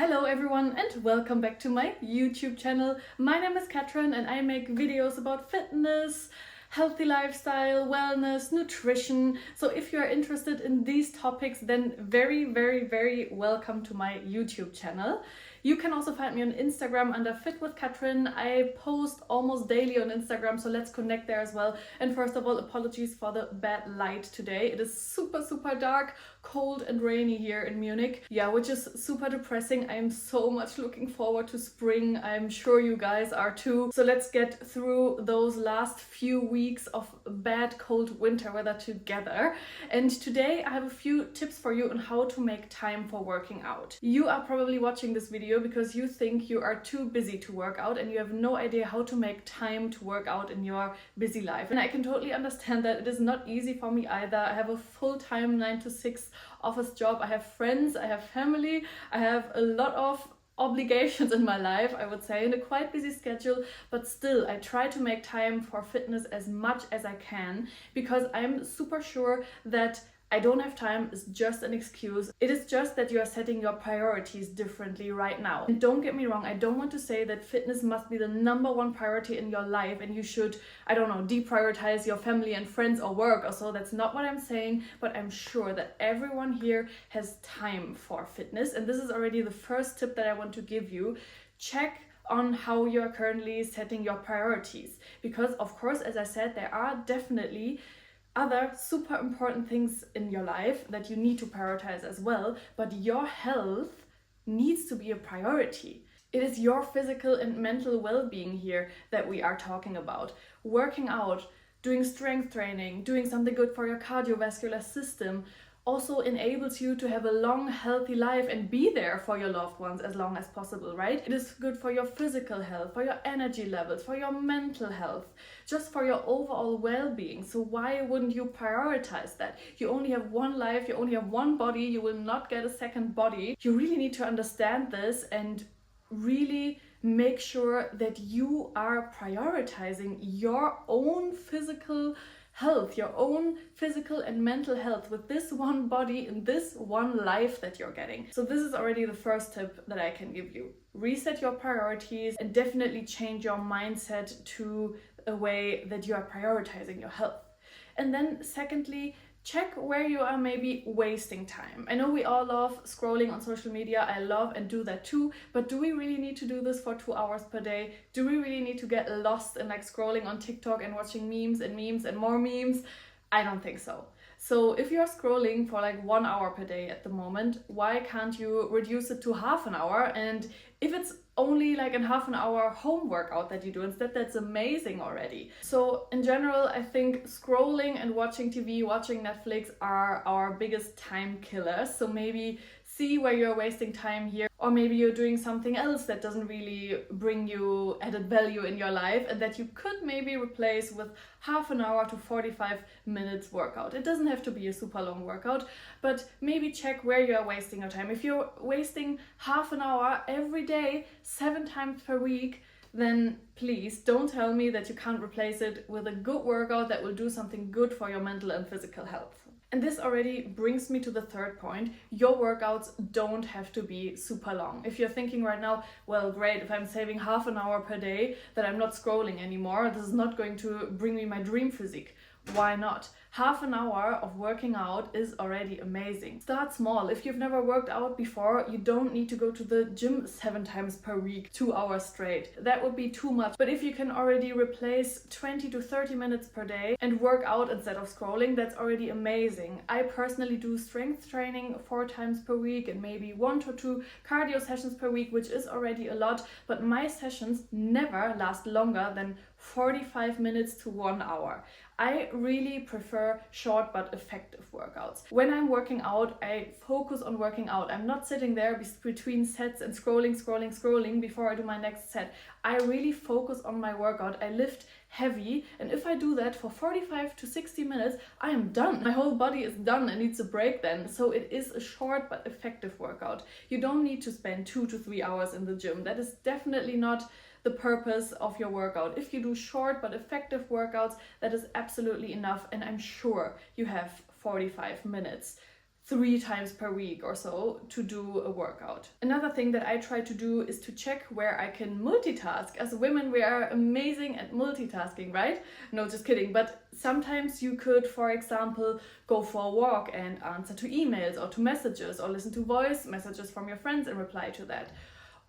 Hello everyone and welcome back to my YouTube channel. My name is Katrin and I make videos about fitness, healthy lifestyle, wellness, nutrition. So if you are interested in these topics, then very welcome to my YouTube channel. You can also find me on Instagram under Fit with Katrin. I post almost daily on Instagram, so let's connect there as well. And first of all, apologies for the bad light today. It is super dark, cold and rainy here in Munich. Yeah, which is super depressing. I am so much looking forward to spring. I'm sure you guys are too. So let's get through those last few weeks of bad cold winter weather together. And today I have a few tips for you on how to make time for working out. You are probably watching this video because you think you are too busy to work out and you have no idea how to make time to work out in your busy life. And I can totally understand that. It is not easy for me either. I have a full-time 9 to 6 office job. I have friends, I have family, I have a lot of obligations in my life, I would say, and a quite busy schedule, but still I try to make time for fitness as much as I can because I'm super sure that I don't have time is just an excuse. It is just that you are setting your priorities differently right now. And don't get me wrong, I don't want to say that fitness must be the number one priority in your life and you should, I don't know, deprioritize your family and friends or work or so. That's not what I'm saying, but I'm sure that everyone here has time for fitness. And this is already the first tip that I want to give you. Check on how you're currently setting your priorities. Because of course, as I said, there are definitely other super important things in your life that you need to prioritize as well, but your health needs to be a priority. It is your physical and mental well-being here that we are talking about. Working out, doing strength training, doing something good for your cardiovascular system also enables you to have a long, healthy life and be there for your loved ones as long as possible, right? It is good for your physical health, for your energy levels, for your mental health, just for your overall well-being. So why wouldn't you prioritize that? You only have one life, you only have one body, you will not get a second body. You really need to understand this and really make sure that you are prioritizing your own physical health, your own physical and mental health with this one body in this one life that you're getting. So this is already the first tip that I can give you. Reset your priorities and definitely change your mindset to a way that you are prioritizing your health. And then secondly, check where you are maybe wasting time. I know we all love scrolling on social media. I love and do that too. But do we really need to do this for 2 hours per day? Do we really need to get lost in like scrolling on TikTok and watching memes and more memes? I don't think so. So if you're scrolling for like 1 hour per day at the moment, why can't you reduce it to half an hour? And if it's only like in half an hour home workout that you do instead, that's amazing already. So in general, I think scrolling and watching TV, watching Netflix are our biggest time killers. So maybe see where you're wasting time here, or maybe you're doing something else that doesn't really bring you added value in your life and that you could maybe replace with half an hour to 45 minutes workout. It doesn't have to be a super long workout, but maybe check where you're wasting your time. If you're wasting half an hour every day, 7 times per week, then please don't tell me that you can't replace it with a good workout that will do something good for your mental and physical health. And this already brings me to the third point. Your workouts don't have to be super long. If you're thinking right now, well, great, if I'm saving half an hour per day, that I'm not scrolling anymore, this is not going to bring me my dream physique. Why not? Half an hour of working out is already amazing. Start small. If you've never worked out before, you don't need to go to the gym 7 times per week, 2 hours straight. That would be too much. But if you can already replace 20 to 30 minutes per day and work out instead of scrolling, that's already amazing. I personally do strength training 4 times per week and maybe 1 to 2 cardio sessions per week, which is already a lot, but my sessions never last longer than 45 minutes to 1 hour. I really prefer short but effective workouts. When I'm working out, I focus on working out. I'm not sitting there between sets and scrolling before I do my next set. I really focus on my workout. I lift heavy, and if I do that for 45 to 60 minutes, I am done. My whole body is done and needs a break then. So it is a short but effective workout. You don't need to spend 2 to 3 hours in the gym. That is definitely not the purpose of your workout. If you do short but effective workouts, that is absolutely enough, and I'm sure you have 45 minutes 3 times per week or so to do a workout. Another thing that I try to do is to check where I can multitask. As women, we are amazing at multitasking, right? No, just kidding. But sometimes you could, for example, go for a walk and answer to emails or to messages, or listen to voice messages from your friends and reply to that.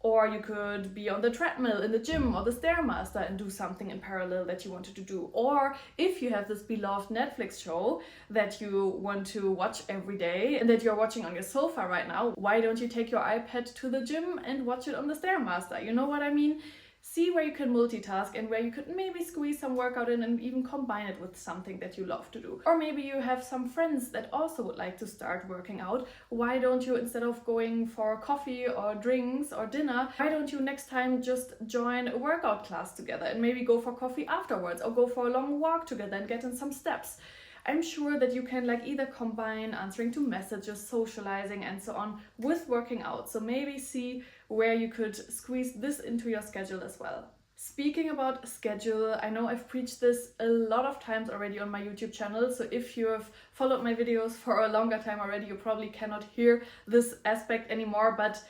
Or you could be on the treadmill in the gym or the Stairmaster and do something in parallel that you wanted to do. Or if you have this beloved Netflix show that you want to watch every day and that you're watching on your sofa right now, why don't you take your iPad to the gym and watch it on the Stairmaster? You know what I mean? See where you can multitask and where you could maybe squeeze some workout in and even combine it with something that you love to do. Or maybe you have some friends that also would like to start working out. Why don't you, instead of going for coffee or drinks or dinner, why don't you next time just join a workout class together and maybe go for coffee afterwards, or go for a long walk together and get in some steps? I'm sure that you can either combine answering to messages, socializing and so on with working out. So maybe see where you could squeeze this into your schedule as well. Speaking about schedule, I know I've preached this a lot of times already on my YouTube channel. So if you have followed my videos for a longer time already, you probably cannot hear this aspect anymore, but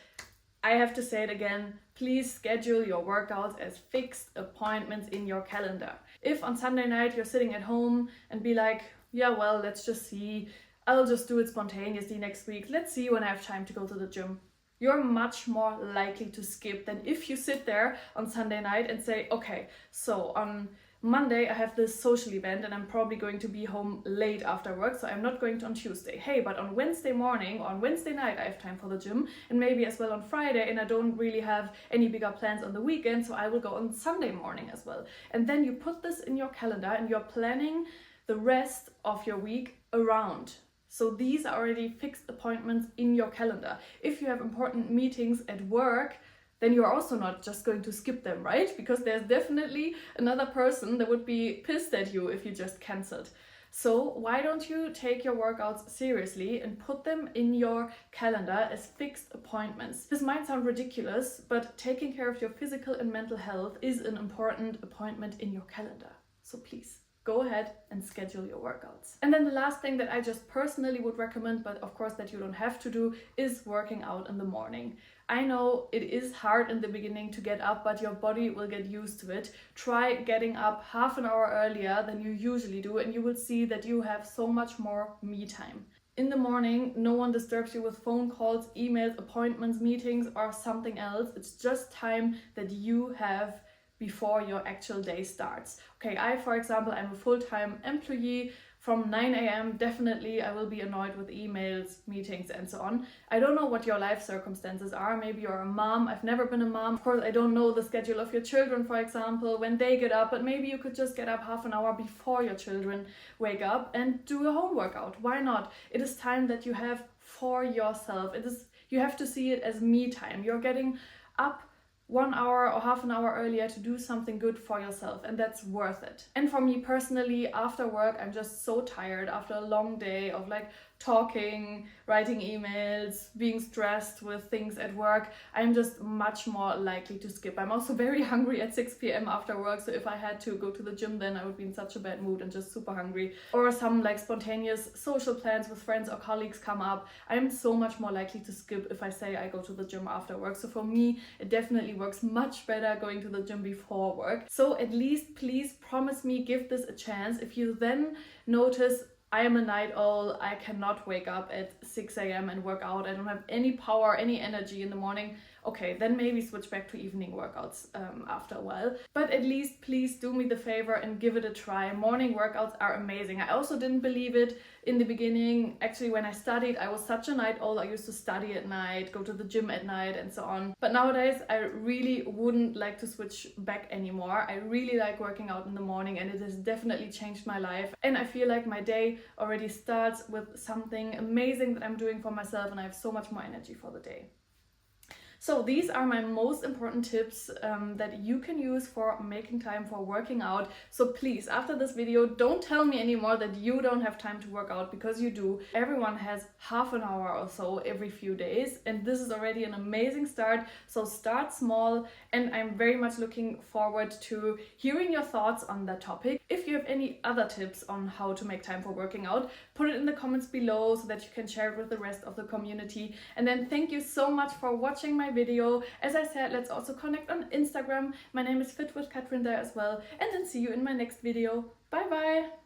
I have to say it again. Please schedule your workouts as fixed appointments in your calendar. If on Sunday night you're sitting at home and be like, yeah, well, let's just see, I'll just do it spontaneously next week, let's see when I have time to go to the gym, you're much more likely to skip than if you sit there on Sunday night and say, okay, so on Monday I have this social event and I'm probably going to be home late after work, so I'm not going to on Tuesday. Hey, but on Wednesday morning or on Wednesday night I have time for the gym, and maybe as well on Friday, and I don't really have any bigger plans on the weekend, so I will go on Sunday morning as well. And then you put this in your calendar and you're planning the rest of your week around. So these are already fixed appointments in your calendar. If you have important meetings at work, then you're also not just going to skip them, right? Because there's definitely another person that would be pissed at you if you just cancelled. So why don't you take your workouts seriously and put them in your calendar as fixed appointments? This might sound ridiculous, but taking care of your physical and mental health is an important appointment in your calendar. So please, go ahead and schedule your workouts. And then the last thing that I just personally would recommend, but of course that you don't have to do, is working out in the morning. I know it is hard in the beginning to get up, but your body will get used to it. Try getting up half an hour earlier than you usually do, and you will see that you have so much more me time. In the morning, no one disturbs you with phone calls, emails, appointments, meetings, or something else. It's just time that you have before your actual day starts. Okay, for example, I'm a full-time employee. From 9 a.m. definitely I will be annoyed with emails, meetings and so on. I don't know what your life circumstances are. Maybe you're a mom. I've never been a mom. Of course, I don't know the schedule of your children, for example, when they get up, but maybe you could just get up half an hour before your children wake up and do a home workout. Why not? It is time that you have for yourself. You have to see it as me time. You're getting up 1 hour or half an hour earlier to do something good for yourself, and that's worth it. And for me personally, after work, I'm just so tired after a long day of talking, writing emails, being stressed with things at work. I'm just much more likely to skip. I'm also very hungry at 6 p.m. after work, so if I had to go to the gym, then I would be in such a bad mood and just super hungry. Or some spontaneous social plans with friends or colleagues come up. I'm so much more likely to skip if I say I go to the gym after work. So for me, it definitely works much better going to the gym before work. So at least please promise me, give this a chance. If you then notice, I am a night owl, I cannot wake up at 6 a.m. and work out, I don't have any power, any energy in the morning, okay, then maybe switch back to evening workouts after a while. But at least please do me the favor and give it a try. Morning workouts are amazing. I also didn't believe it in the beginning. Actually, when I studied, I was such a night owl. I used to study at night, go to the gym at night and so on. But nowadays, I really wouldn't like to switch back anymore. I really like working out in the morning, and it has definitely changed my life. And I feel like my day already starts with something amazing that I'm doing for myself, and I have so much more energy for the day. So these are my most important tips that you can use for making time for working out. So please, after this video, don't tell me anymore that you don't have time to work out, because you do. Everyone has half an hour or so every few days, and this is already an amazing start. So start small, and I'm very much looking forward to hearing your thoughts on that topic. If you have any other tips on how to make time for working out, put it in the comments below so that you can share it with the rest of the community. And then thank you so much for watching my video. As I said, let's also connect on Instagram. My name is Fit with Katrin there as well. And then see you in my next video. Bye bye!